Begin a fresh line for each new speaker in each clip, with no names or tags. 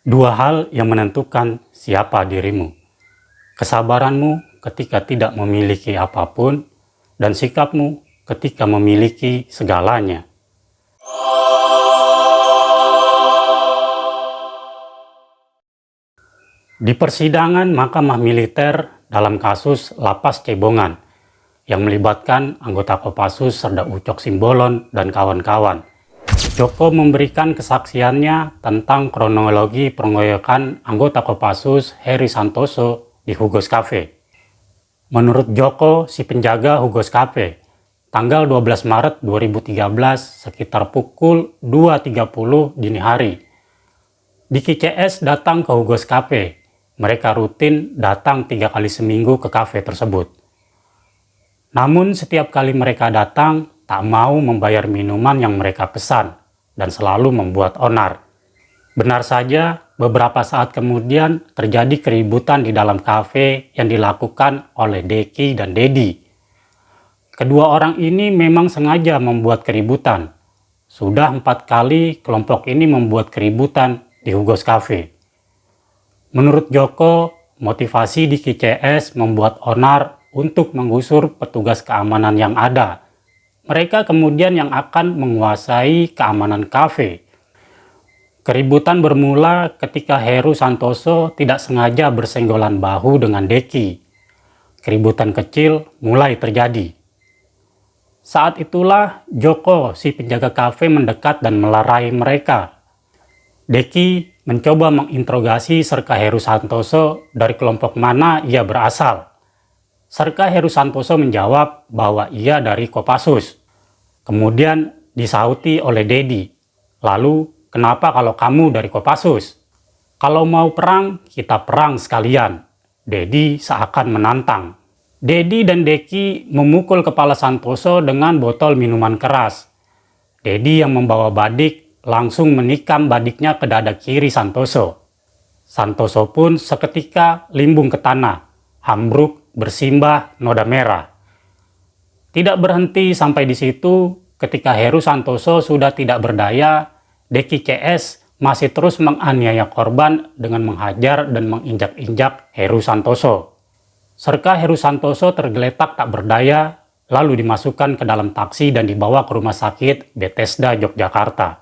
Dua hal yang menentukan siapa dirimu. Kesabaranmu ketika tidak memiliki apapun, dan sikapmu ketika memiliki segalanya. Di persidangan Mahkamah Militer dalam kasus Lapas Cebongan yang melibatkan anggota Kopassus Serda Ucok Simbolon dan kawan-kawan, Joko memberikan kesaksiannya tentang kronologi pengeroyokan anggota Kopassus Heri Santoso di Hugos Cafe. Menurut Joko, si penjaga Hugos Cafe, tanggal 12 Maret 2013 sekitar pukul 2.30 dini hari, Diki CS datang ke Hugos Cafe. Mereka rutin datang 3 kali seminggu ke kafe tersebut. Namun setiap kali mereka datang, tak mau membayar minuman yang mereka pesan dan selalu membuat onar. Benar saja, beberapa saat kemudian terjadi keributan di dalam kafe yang dilakukan oleh Deki dan Dedi. Kedua orang ini memang sengaja membuat keributan. Sudah 4 kali kelompok ini membuat keributan di Hugos Cafe. Menurut Joko, motivasi Diki CS membuat onar untuk menggusur petugas keamanan yang ada. Mereka kemudian yang akan menguasai keamanan kafe. Keributan bermula ketika Heru Santoso tidak sengaja bersenggolan bahu dengan Deki. Keributan kecil mulai terjadi. Saat itulah Joko, si penjaga kafe, mendekat dan melerai mereka. Deki mencoba menginterogasi Serka Heru Santoso dari kelompok mana ia berasal. Serka Heru Santoso menjawab bahwa ia dari Kopassus. Kemudian disauti oleh Dedi, "Lalu kenapa kalau kamu dari Kopassus? Kalau mau perang, kita perang sekalian." Dedi seakan menantang. Dedi dan Deki memukul kepala Santoso dengan botol minuman keras. Dedi yang membawa badik langsung menikam badiknya ke dada kiri Santoso. Santoso pun seketika limbung ke tanah, ambruk bersimbah noda merah. Tidak berhenti sampai di situ, ketika Heru Santoso sudah tidak berdaya, Deki CS masih terus menganiaya korban dengan menghajar dan menginjak-injak Heru Santoso. Serka Heru Santoso tergeletak tak berdaya, lalu dimasukkan ke dalam taksi dan dibawa ke rumah sakit Bethesda, Yogyakarta.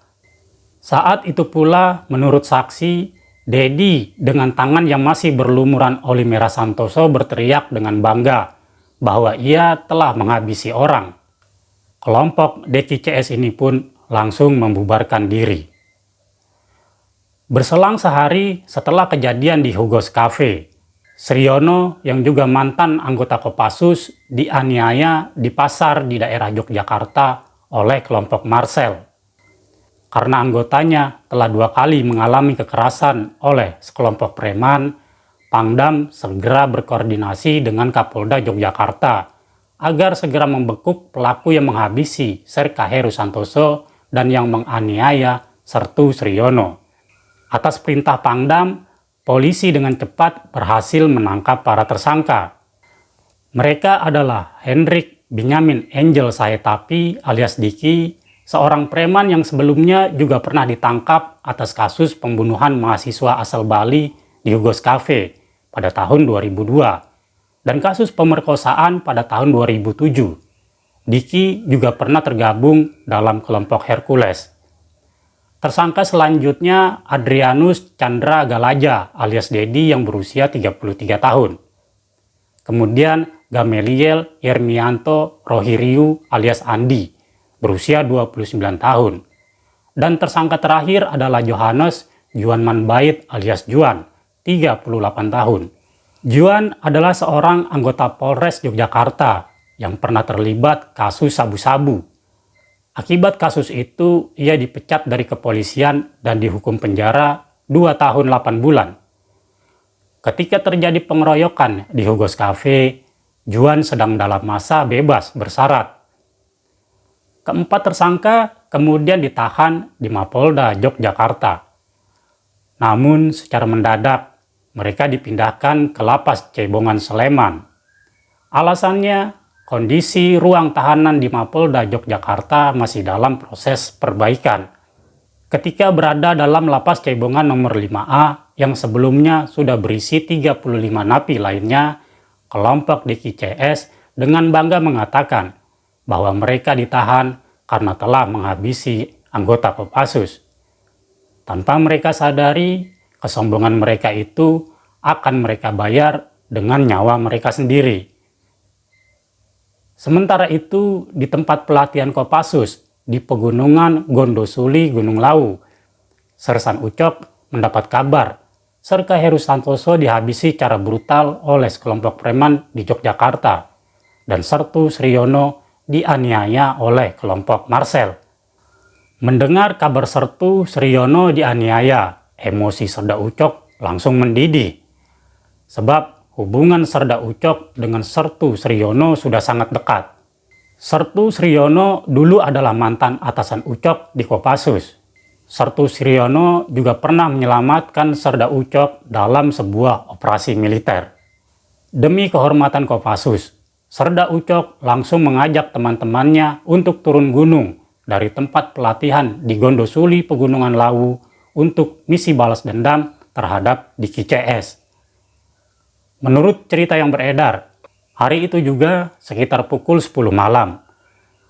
Saat itu pula, menurut saksi, Dedi dengan tangan yang masih berlumuran oli merah Santoso berteriak dengan bangga bahwa ia telah menghabisi orang. Kelompok Deki CS ini pun langsung membubarkan diri. Berselang sehari setelah kejadian di Hugos Cafe, Sriono yang juga mantan anggota Kopassus dianiaya di pasar di daerah Yogyakarta oleh kelompok Marcel. Karena anggotanya telah 2 kali mengalami kekerasan oleh sekelompok preman, Pangdam segera berkoordinasi dengan Kapolda Yogyakarta agar segera membekuk pelaku yang menghabisi Serka Heru Santoso dan yang menganiaya Sertu Sriono. Atas perintah Pangdam, polisi dengan cepat berhasil menangkap para tersangka. Mereka adalah Hendrik Benyamin Angel Saetapi alias Diki, seorang preman yang sebelumnya juga pernah ditangkap atas kasus pembunuhan mahasiswa asal Bali di Hugos Cafe pada tahun 2002 dan kasus pemerkosaan pada tahun 2007. Diki juga pernah tergabung dalam kelompok Hercules. Tersangka selanjutnya Adrianus Chandra Galaja alias Dedi yang berusia 33 tahun. Kemudian Gameliel Yermianto Rohiriu alias Andi berusia 29 tahun. Dan tersangka terakhir adalah Johannes Juan Manbait alias Juan, 38 tahun. Juan adalah seorang anggota Polres Yogyakarta yang pernah terlibat kasus sabu-sabu. Akibat kasus itu, ia dipecat dari kepolisian dan dihukum penjara 2 tahun 8 bulan. Ketika terjadi pengeroyokan di Hugos Cafe, Juan sedang dalam masa bebas bersyarat. Keempat tersangka kemudian ditahan di Mapolda Yogyakarta. Namun secara mendadak mereka dipindahkan ke Lapas Cebongan Sleman. Alasannya, kondisi ruang tahanan di Mapolda Yogyakarta masih dalam proses perbaikan. Ketika berada dalam lapas Cebongan nomor 5A yang sebelumnya sudah berisi 35 napi lainnya, kelompok Diki CS dengan bangga mengatakan bahwa mereka ditahan karena telah menghabisi anggota Kopassus. Tanpa mereka sadari, kesombongan mereka itu akan mereka bayar dengan nyawa mereka sendiri. Sementara itu, di tempat pelatihan Kopassus di pegunungan Gondosuli, Gunung Lawu, Sersan Ucok mendapat kabar Serka Heru Santoso dihabisi secara brutal oleh sekelompok preman di Yogyakarta dan Sertu Sriono dianiaya oleh kelompok Marcel. Mendengar kabar Sertu Sriono dianiaya, emosi Serda Ucok langsung mendidih. Sebab hubungan Serda Ucok dengan Sertu Sriono sudah sangat dekat. Sertu Sriono dulu adalah mantan atasan Ucok di Kopassus. Sertu Sriono juga pernah menyelamatkan Serda Ucok dalam sebuah operasi militer. Demi kehormatan Kopassus, Serda Ucok langsung mengajak teman-temannya untuk turun gunung dari tempat pelatihan di Gondosuli Pegunungan Lawu untuk misi balas dendam terhadap Diki CS. Menurut cerita yang beredar, hari itu juga sekitar pukul 10 malam,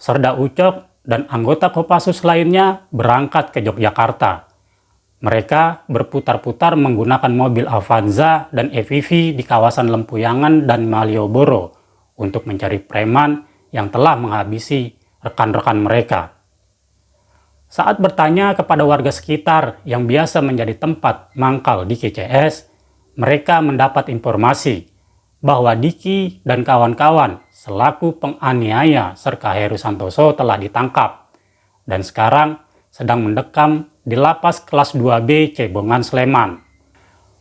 Serda Ucok dan anggota Kopassus lainnya berangkat ke Yogyakarta. Mereka berputar-putar menggunakan mobil Avanza dan EVV di kawasan Lempuyangan dan Malioboro untuk mencari preman yang telah menghabisi rekan-rekan mereka. Saat bertanya kepada warga sekitar yang biasa menjadi tempat mangkal Diki CS, mereka mendapat informasi bahwa Diki dan kawan-kawan selaku penganiaya Serka Heru Santoso telah ditangkap dan sekarang sedang mendekam di lapas kelas 2B Cebongan, Sleman.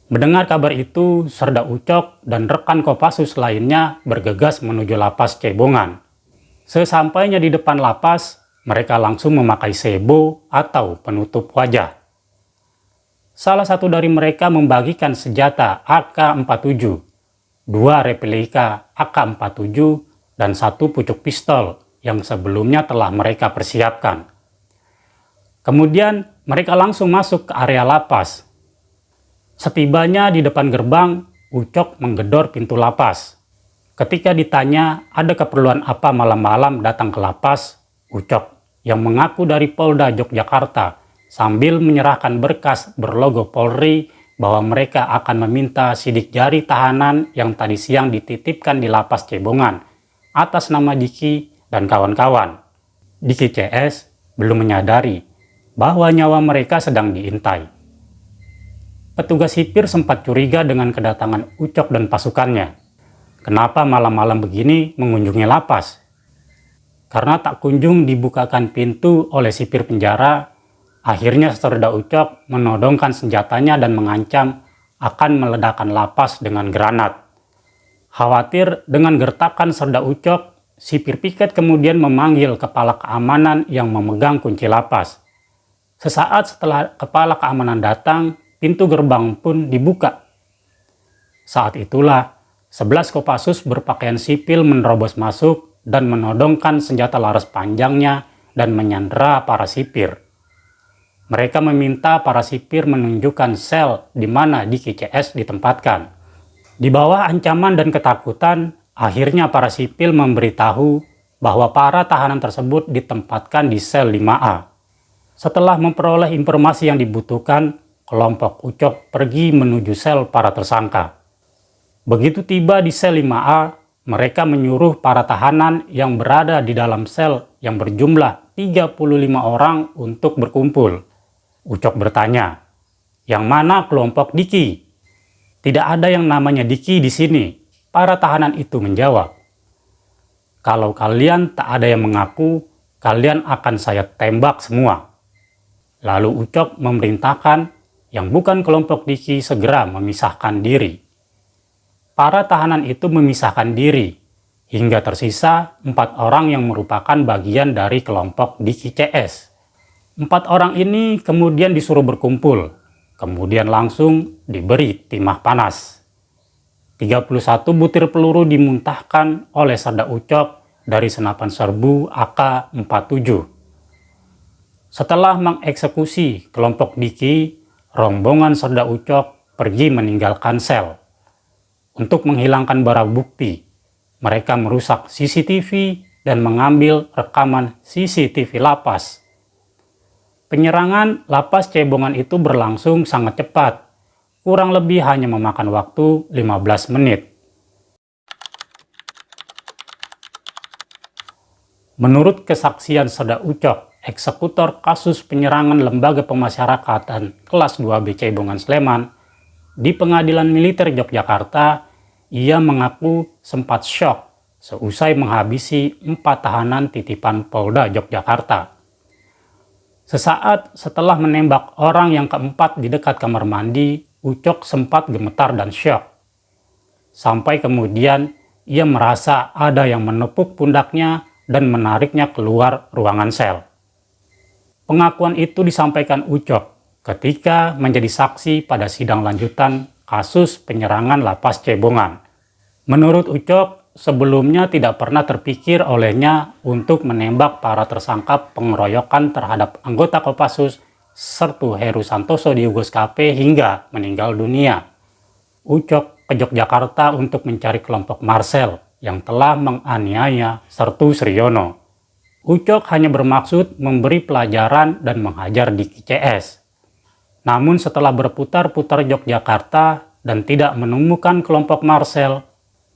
Mendengar kabar itu, Serda Ucok dan rekan Kopassus lainnya bergegas menuju lapas Cebongan. Sesampainya di depan lapas, mereka langsung memakai sebo atau penutup wajah. Salah satu dari mereka membagikan senjata AK-47, 2 replika AK-47, dan 1 pucuk pistol yang sebelumnya telah mereka persiapkan. Kemudian mereka langsung masuk ke area lapas. Setibanya di depan gerbang, Ucok menggedor pintu lapas. Ketika ditanya ada keperluan apa malam-malam datang ke lapas, Ucok yang mengaku dari Polda Yogyakarta sambil menyerahkan berkas berlogo Polri bahwa mereka akan meminta sidik jari tahanan yang tadi siang dititipkan di lapas Cebongan atas nama Diki dan kawan-kawan. Diki CS belum menyadari bahwa nyawa mereka sedang diintai. Petugas sipir sempat curiga dengan kedatangan Ucok dan pasukannya. Kenapa malam-malam begini mengunjungi lapas? Karena tak kunjung dibukakan pintu oleh sipir penjara, akhirnya Serda Ucok menodongkan senjatanya dan mengancam akan meledakkan lapas dengan granat. Khawatir dengan gertakan Serda Ucok, sipir piket kemudian memanggil kepala keamanan yang memegang kunci lapas. Sesaat setelah kepala keamanan datang, pintu gerbang pun dibuka. Saat itulah 11 Kopassus berpakaian sipil menerobos masuk dan menodongkan senjata laras panjangnya dan menyandera para sipir. Mereka meminta para sipir menunjukkan sel di mana Diki CS ditempatkan. Di bawah ancaman dan ketakutan, akhirnya para sipil memberitahu bahwa para tahanan tersebut ditempatkan di sel 5A. Setelah memperoleh informasi yang dibutuhkan, kelompok Ucok pergi menuju sel para tersangka. Begitu tiba di sel 5A, mereka menyuruh para tahanan yang berada di dalam sel yang berjumlah 35 orang untuk berkumpul. Ucok bertanya, "Yang mana kelompok Diki?" "Tidak ada yang namanya Diki di sini," para tahanan itu menjawab. "Kalau kalian tak ada yang mengaku, kalian akan saya tembak semua." Lalu Ucok memerintahkan yang bukan kelompok Diki segera memisahkan diri. Para tahanan itu memisahkan diri, hingga tersisa 4 orang yang merupakan bagian dari kelompok Diki CS. 4 orang ini kemudian disuruh berkumpul, kemudian langsung diberi timah panas. 31 butir peluru dimuntahkan oleh Serda Ucok dari senapan serbu AK-47. Setelah mengeksekusi kelompok Diki, rombongan Serda Ucok pergi meninggalkan sel. Untuk menghilangkan barang bukti, mereka merusak CCTV dan mengambil rekaman CCTV lapas. Penyerangan lapas Cebongan itu berlangsung sangat cepat, kurang lebih hanya memakan waktu 15 menit. Menurut kesaksian Serda Ucok, eksekutor kasus penyerangan Lembaga Pemasyarakatan kelas 2B Cebongan Sleman di Pengadilan Militer Yogyakarta, ia mengaku sempat syok seusai menghabisi 4 tahanan titipan Polda Yogyakarta. Sesaat setelah menembak orang yang keempat di dekat kamar mandi, Ucok sempat gemetar dan syok. Sampai kemudian ia merasa ada yang menepuk pundaknya dan menariknya keluar ruangan sel. Pengakuan itu disampaikan Ucok ketika menjadi saksi pada sidang lanjutan kasus penyerangan lapas Cebongan. Menurut Ucok, sebelumnya tidak pernah terpikir olehnya untuk menembak para tersangka pengeroyokan terhadap anggota Kopassus Sertu Heru Santoso di Yugos KP hingga meninggal dunia. Ucok ke Yogyakarta untuk mencari kelompok Marcel yang telah menganiaya Sertu Sriono. Ucok hanya bermaksud memberi pelajaran dan menghajar di CS. Namun setelah berputar-putar Yogyakarta dan tidak menemukan kelompok Marcel,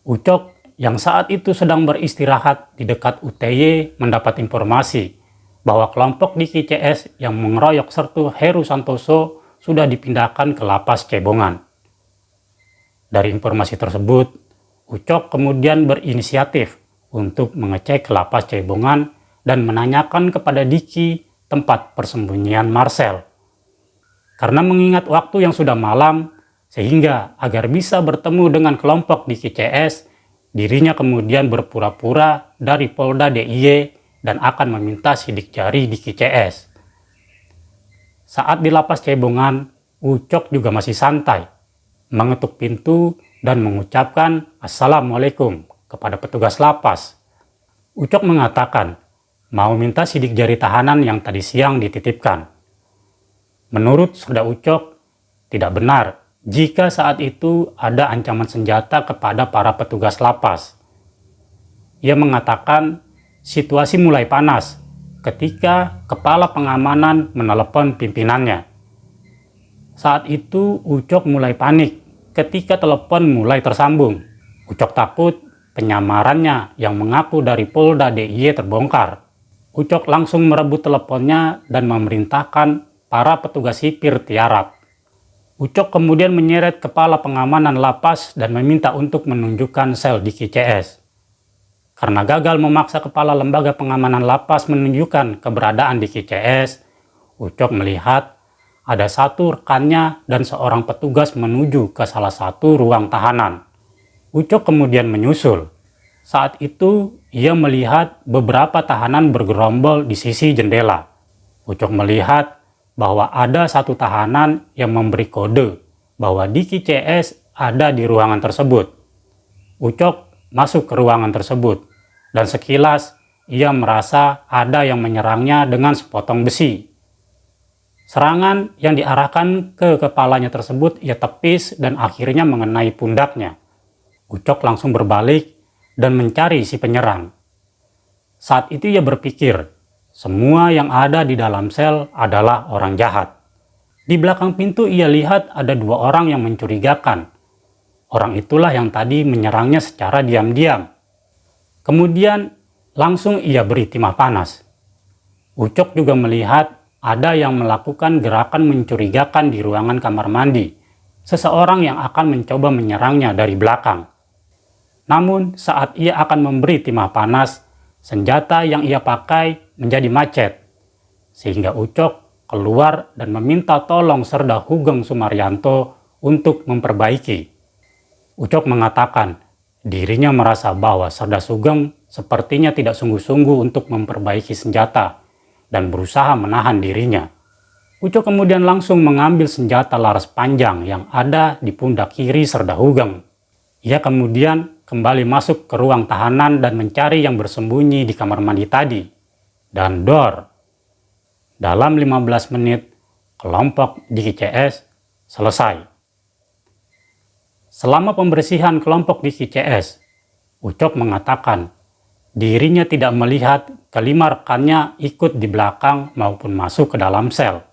Ucok yang saat itu sedang beristirahat di dekat UTY mendapat informasi bahwa kelompok di CS yang mengeroyok Sertu Heru Santoso sudah dipindahkan ke lapas Cebongan. Dari informasi tersebut, Ucok kemudian berinisiatif untuk mengecek ke lapas Cebongan dan menanyakan kepada Diki tempat persembunyian Marcel. Karena mengingat waktu yang sudah malam, sehingga agar bisa bertemu dengan kelompok Diki CS, dirinya kemudian berpura-pura dari Polda DIY dan akan meminta sidik jari Diki CS. Saat di lapas Cebongan, Ucok juga masih santai, mengetuk pintu dan mengucapkan Assalamualaikum kepada petugas lapas. Ucok mengatakan mau minta sidik jari tahanan yang tadi siang dititipkan. Menurut Serda Ucok, tidak benar jika saat itu ada ancaman senjata kepada para petugas lapas. Ia mengatakan situasi mulai panas ketika kepala pengamanan menelepon pimpinannya. Saat itu Ucok mulai panik ketika telepon mulai tersambung. Ucok takut penyamarannya yang mengaku dari Polda DIY terbongkar. Ucok langsung merebut teleponnya dan memerintahkan para petugas sipir tiarap. Ucok kemudian menyeret kepala pengamanan lapas dan meminta untuk menunjukkan sel Diki CS. Karena gagal memaksa kepala lembaga pengamanan lapas menunjukkan keberadaan Diki CS, Ucok melihat ada satu rekannya dan seorang petugas menuju ke salah satu ruang tahanan. Ucok kemudian menyusul. Saat itu, ia melihat beberapa tahanan bergerombol di sisi jendela. Ucok melihat bahwa ada satu tahanan yang memberi kode bahwa Diki CS ada di ruangan tersebut. Ucok masuk ke ruangan tersebut, dan sekilas ia merasa ada yang menyerangnya dengan sepotong besi. Serangan yang diarahkan ke kepalanya tersebut ia tepis dan akhirnya mengenai pundaknya. Ucok langsung berbalik dan mencari si penyerang. Saat itu ia berpikir, semua yang ada di dalam sel adalah orang jahat. Di belakang pintu ia lihat ada 2 orang yang mencurigakan. Orang itulah yang tadi menyerangnya secara diam-diam. Kemudian langsung ia beri timah panas. Ucok juga melihat ada yang melakukan gerakan mencurigakan di ruangan kamar mandi, seseorang yang akan mencoba menyerangnya dari belakang. Namun saat ia akan memberi timah panas, senjata yang ia pakai menjadi macet, sehingga Ucok keluar dan meminta tolong Serda Hugeng Sumaryanto untuk memperbaiki. Ucok mengatakan dirinya merasa bahwa Serda Sugeng sepertinya tidak sungguh-sungguh untuk memperbaiki senjata dan berusaha menahan dirinya. Ucok kemudian langsung mengambil senjata laras panjang yang ada di pundak kiri Serda Hugeng. Ia kemudian kembali masuk ke ruang tahanan dan mencari yang bersembunyi di kamar mandi tadi. Dan dor. Dalam 15 menit, kelompok Diki CS selesai. Selama pembersihan kelompok Diki CS, Ucok mengatakan dirinya tidak melihat kelima rekannya ikut di belakang maupun masuk ke dalam sel.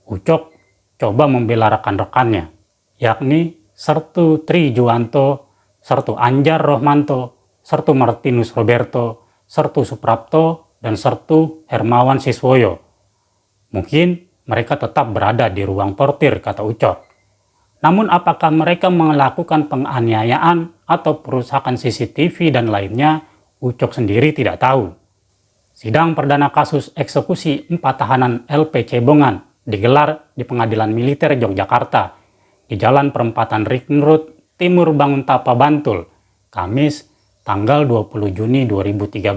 Ucok coba membela rekan-rekannya, yakni Sertu Tri Juwanto, Sertu Anjar Rohmanto, Sertu Martinus Roberto, Sertu Suprapto, dan Sertu Hermawan Siswoyo. Mungkin mereka tetap berada di ruang portir, kata Ucok. Namun apakah mereka melakukan penganiayaan atau perusakan CCTV dan lainnya, Ucok sendiri tidak tahu. Sidang perdana kasus eksekusi 4 tahanan LP Cebongan digelar di Pengadilan Militer Yogyakarta di Jalan Perempatan Ringrut Timur Banguntapa, Bantul, Kamis tanggal 20 Juni 2013.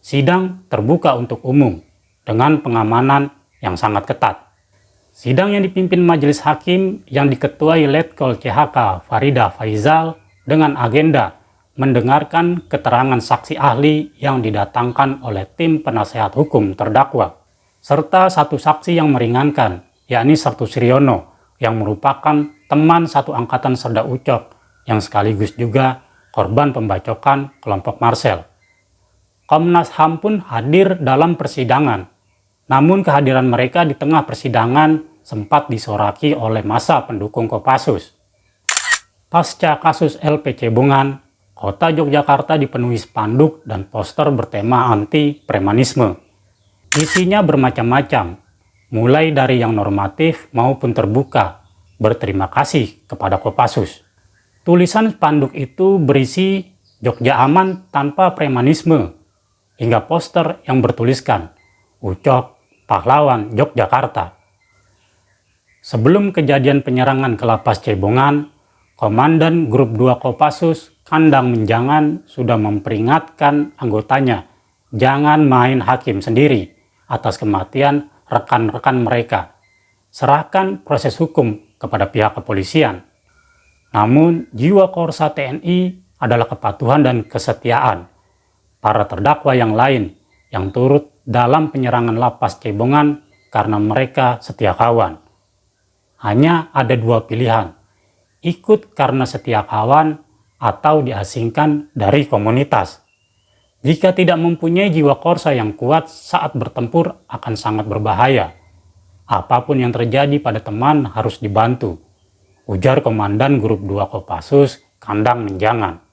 Sidang terbuka untuk umum dengan pengamanan yang sangat ketat. Sidang yang dipimpin majelis hakim yang diketuai Letkol CHK Farida Faizal dengan agenda mendengarkan keterangan saksi ahli yang didatangkan oleh tim penasehat hukum terdakwa, serta satu saksi yang meringankan, yakni Sertu Siriono, yang merupakan teman satu angkatan Serda Ucok, yang sekaligus juga korban pembacokan kelompok Marcel. Komnas HAM pun hadir dalam persidangan, namun kehadiran mereka di tengah persidangan sempat disoraki oleh massa pendukung Kopassus. Pasca kasus LP Cebongan, kota Yogyakarta dipenuhi spanduk dan poster bertema anti-premanisme. Isinya bermacam-macam, mulai dari yang normatif maupun terbuka, berterima kasih kepada Kopassus. Tulisan spanduk itu berisi Jogja aman tanpa premanisme, hingga poster yang bertuliskan Ucok pahlawan Yogyakarta. Sebelum kejadian penyerangan ke Lapas Cebongan, Komandan Grup 2 Kopassus Kandang Menjangan sudah memperingatkan anggotanya jangan main hakim sendiri atas kematian rekan-rekan mereka. Serahkan proses hukum kepada pihak kepolisian. Namun, jiwa korsa TNI adalah kepatuhan dan kesetiaan. Para terdakwa yang lain yang turut dalam penyerangan Lapas Cebongan karena mereka setia kawan. Hanya ada dua pilihan, ikut karena setia kawan atau diasingkan dari komunitas. Jika tidak mempunyai jiwa korsa yang kuat saat bertempur akan sangat berbahaya. Apapun yang terjadi pada teman harus dibantu, ujar Komandan Grup 2 Kopassus Kandang Menjangan.